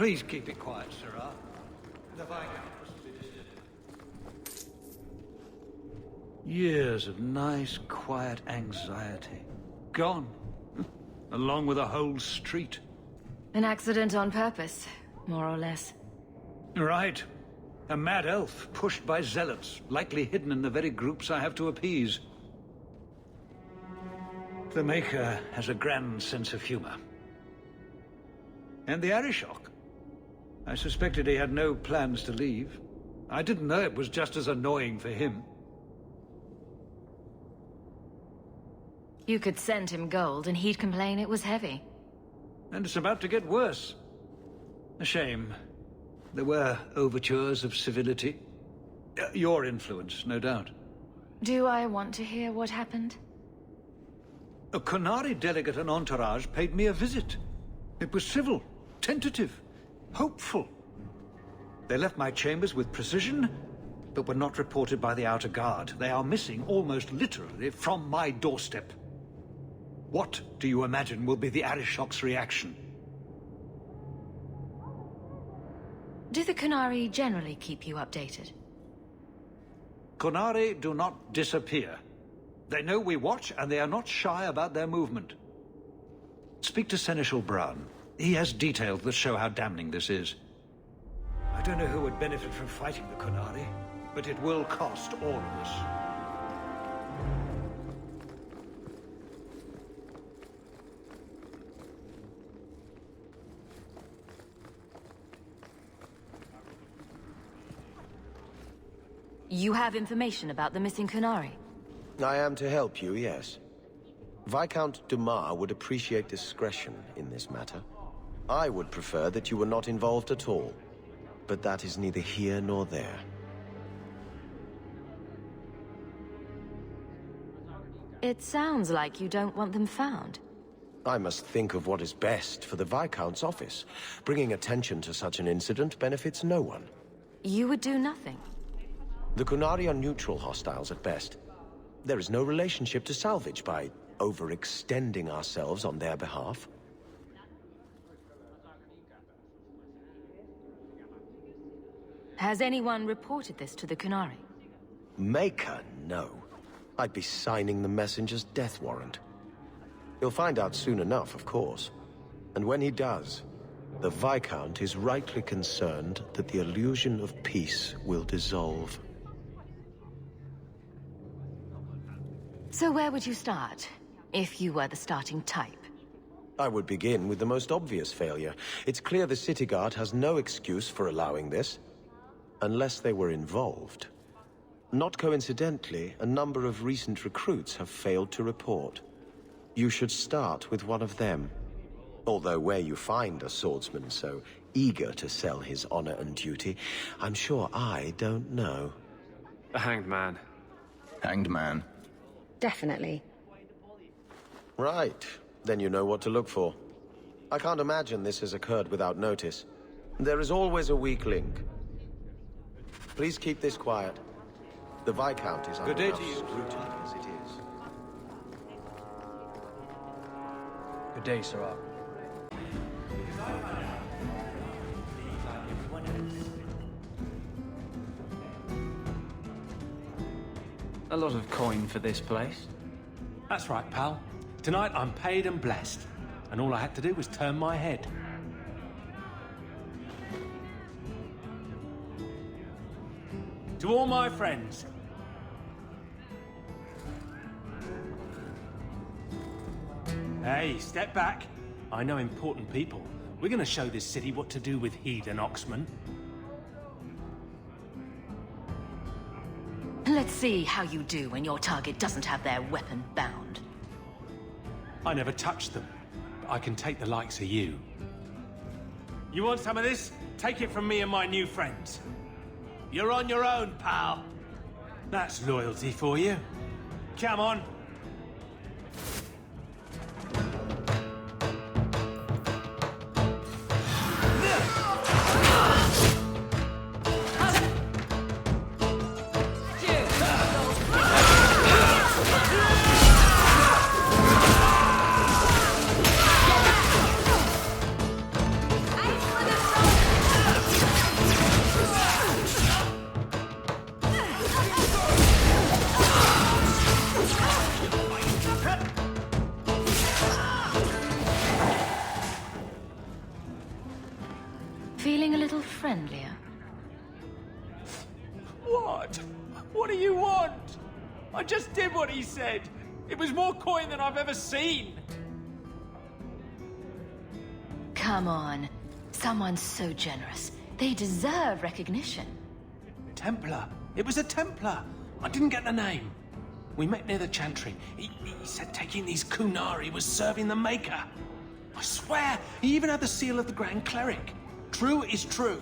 Please keep it quiet, Sirrah. The Viscount mustn't be disturbed. Years of nice, quiet anxiety. Gone. Along with a whole street. An accident on purpose, more or less. Right. A mad elf pushed by zealots, likely hidden in the very groups I have to appease. The Maker has a grand sense of humor. And the Arishok. I suspected he had no plans to leave. I didn't know it was just as annoying for him. You could send him gold and he'd complain it was heavy. And it's about to get worse. A shame. There were overtures of civility. Your influence, no doubt. Do I want to hear what happened? A Qunari delegate and entourage paid me a visit. It was civil, tentative, hopeful. They left my chambers with precision, but were not reported by the outer guard. They are missing almost literally from my doorstep. What do you imagine will be the Arishok's reaction? Do the Qunari generally keep you updated? Qunari do not disappear. They know we watch, and they are not shy about their movement. Speak to Seneschal Bran. He has details that show how damning this is. I don't know who would benefit from fighting the Qunari, but it will cost all of us. You have information about the missing Qunari? I am to help you, yes. Viscount Dumas would appreciate discretion in this matter. I would prefer that you were not involved at all, but that is neither here nor there. It sounds like you don't want them found. I must think of what is best for the Viscount's office. Bringing attention to such an incident benefits no one. You would do nothing. The Qunari are neutral hostiles at best. There is no relationship to salvage by overextending ourselves on their behalf. Has anyone reported this to the Qunari? Maker, no. I'd be signing the messenger's death warrant. He'll find out soon enough, of course. And when he does, the Viscount is rightly concerned that the illusion of peace will dissolve. So where would you start, if you were the starting type? I would begin with the most obvious failure. It's clear the City Guard has no excuse for allowing this, unless they were involved. Not coincidentally, a number of recent recruits have failed to report. You should start with one of them. Although where you find a swordsman so eager to sell his honor and duty, I'm sure I don't know. The Hanged Man. Hanged Man. Definitely. Right. Then you know what to look for. I can't imagine this has occurred without notice. There is always a weak link. Please keep this quiet. The Viscount is under Good day enough to you. scrutiny as it is. Good day, Sirrah. A lot of coin for this place. That's right, pal. Tonight I'm paid and blessed, and all I had to do was turn my head. To all my friends. Hey, step back. I know important people. We're gonna show this city what to do with heathen Oxman. Let's see how you do when your target doesn't have their weapon bound. I never touched them, but I can take the likes of you. You want some of this? Take it from me and my new friends. You're on your own, pal. That's loyalty for you. Come on. little friendlier. What? What do you want? I just did what he said. It was more coin than I've ever seen. Come on. Someone so generous. They deserve recognition. Templar. It was a Templar. I didn't get the name. We met near the Chantry. He said taking these Kunari was serving the Maker. I swear, he even had the seal of the Grand Cleric. True is true.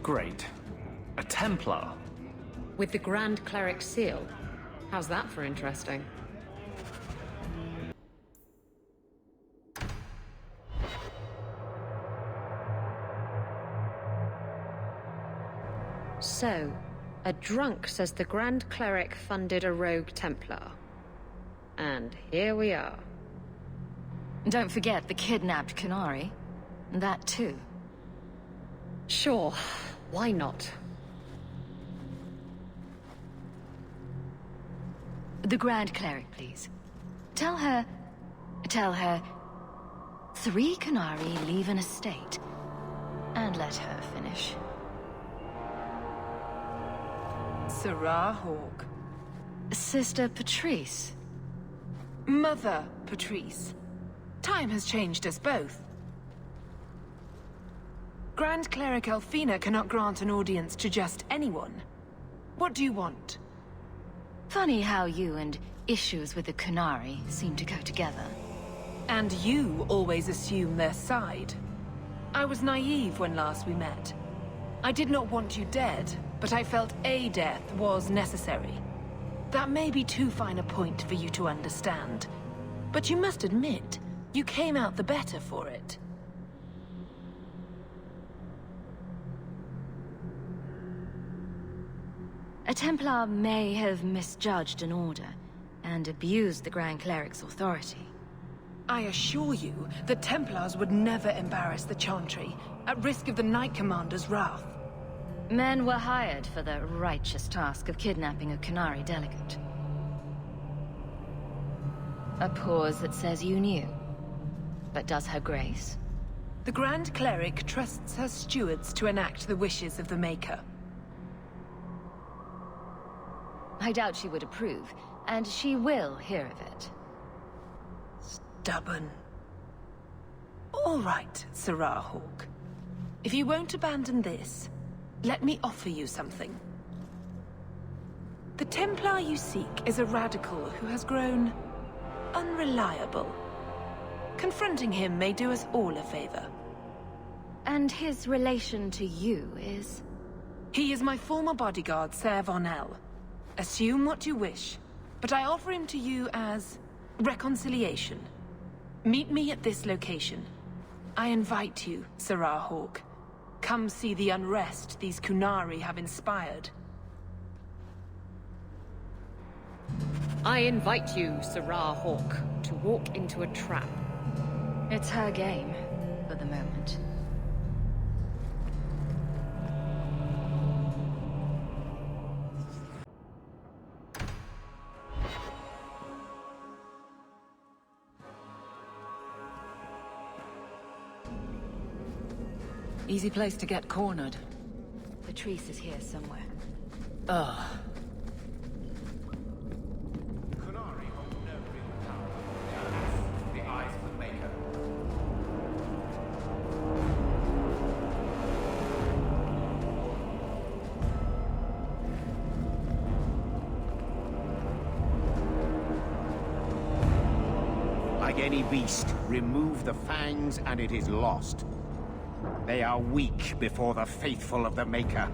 Great. A Templar. With the Grand Cleric seal. How's that for interesting? So, a drunk says the Grand Cleric funded a rogue Templar. And here we are. Don't forget the kidnapped Kunari. That too. Sure, why not? The Grand Cleric, please. Tell her... 3 Kunari leave an estate. And let her finish. Serah Hawke. Sister Patrice. Mother Patrice. Time has changed us both. Grand Cleric Elfina cannot grant an audience to just anyone. What do you want? Funny how you and issues with the Kunari seem to go together. And you always assume their side. I was naive when last we met. I did not want you dead, but I felt a death was necessary. That may be too fine a point for you to understand. But you must admit, you came out the better for it. A Templar may have misjudged an order, and abused the Grand Cleric's authority. I assure you, the Templars would never embarrass the Chantry, at risk of the Knight Commander's wrath. Men were hired for the righteous task of kidnapping a Kunari delegate. A pause that says you knew. But does her grace? The Grand Cleric trusts her stewards to enact the wishes of the Maker. I doubt she would approve, and she will hear of it. Stubborn. All right, Serah Hawke. If you won't abandon this, let me offer you something. The Templar you seek is a radical who has grown unreliable. Confronting him may do us all a favor. And his relation to you is? He is my former bodyguard, Ser Vonel. Assume what you wish, but I offer him to you as reconciliation. Meet me at this location. I invite you, Serah Hawke. Come see the unrest these Kunari have inspired. I invite you, Serah Hawke, to walk into a trap. It's her game, for the moment. Easy place to get cornered. Patrice is here somewhere. Ugh. Kunari hold no real power in the eyes of the Maker. Like any beast, remove the fangs and it is lost. They are weak before the faithful of the Maker.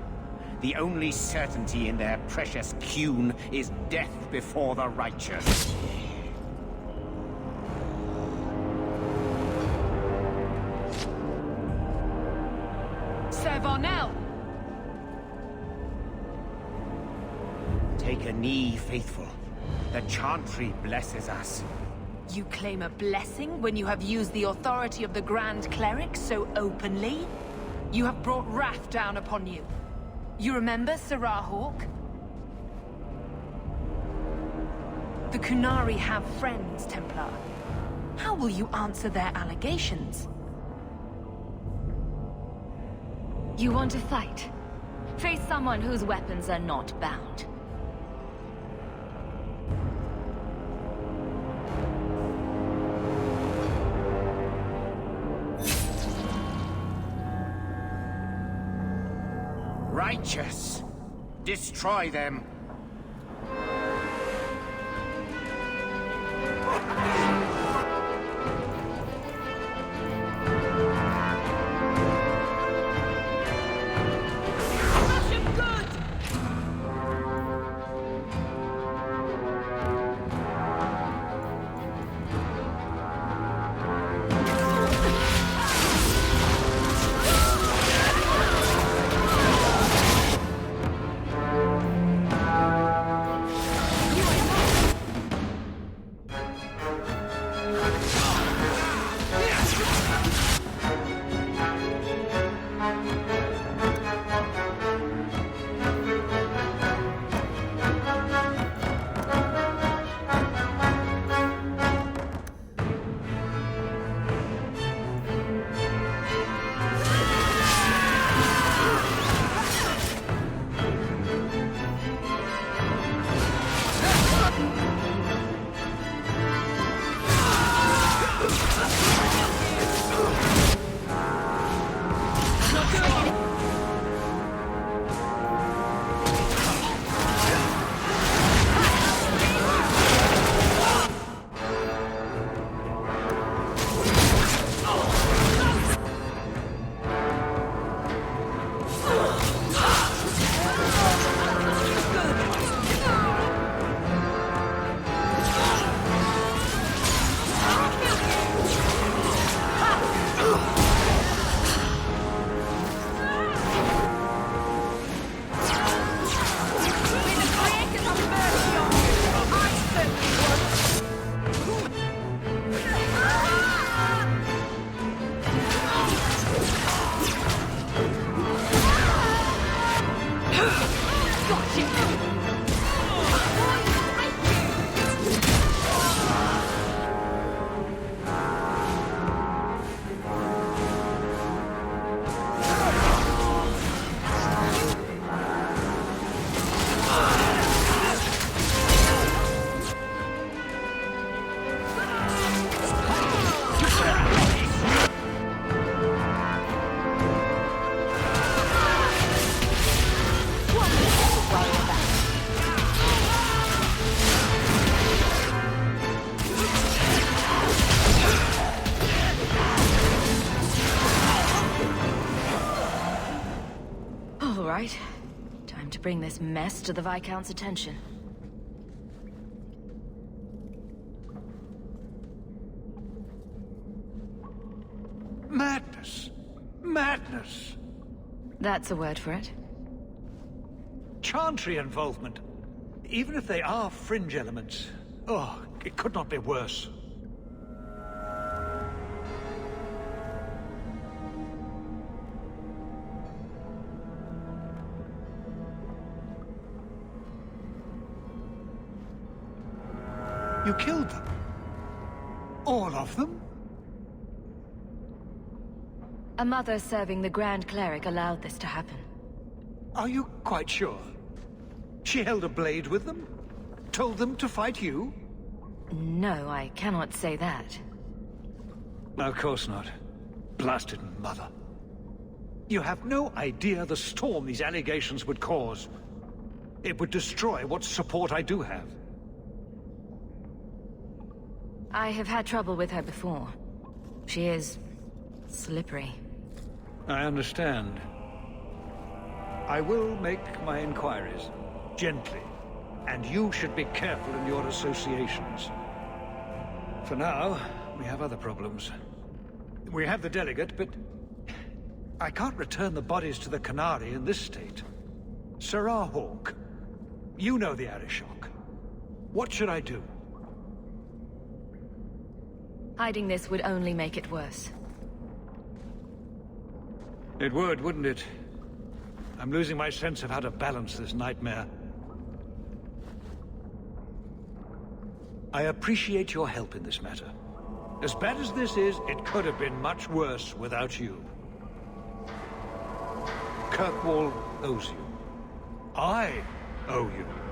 The only certainty in their precious Qun is death before the righteous. Ser Vonel! Take a knee, faithful. The Chantry blesses us. You claim a blessing when you have used the authority of the Grand Cleric so openly? You have brought wrath down upon you. You remember, Serah Hawke? The Qunari have friends, Templar. How will you answer their allegations? You want to fight? Face someone whose weapons are not bound. Righteous! Destroy them! Right. Time to bring this mess to the Viscount's attention. Madness! Madness! That's a word for it. Chantry involvement. Even if they are fringe elements. Oh, it could not be worse. You killed them? All of them? A mother serving the Grand Cleric allowed this to happen. Are you quite sure? She held a blade with them? Told them to fight you? No, I cannot say that. Of course not. Blasted mother. You have no idea the storm these allegations would cause. It would destroy what support I do have. I have had trouble with her before. She is slippery. I understand. I will make my inquiries. Gently. And you should be careful in your associations. For now, we have other problems. We have the delegate, but I can't return the bodies to the Qunari in this state. Serah Hawke, you know the Arishok. What should I do? Hiding this would only make it worse. It would, wouldn't it? I'm losing my sense of how to balance this nightmare. I appreciate your help in this matter. As bad as this is, it could have been much worse without you. Kirkwall owes you. I owe you.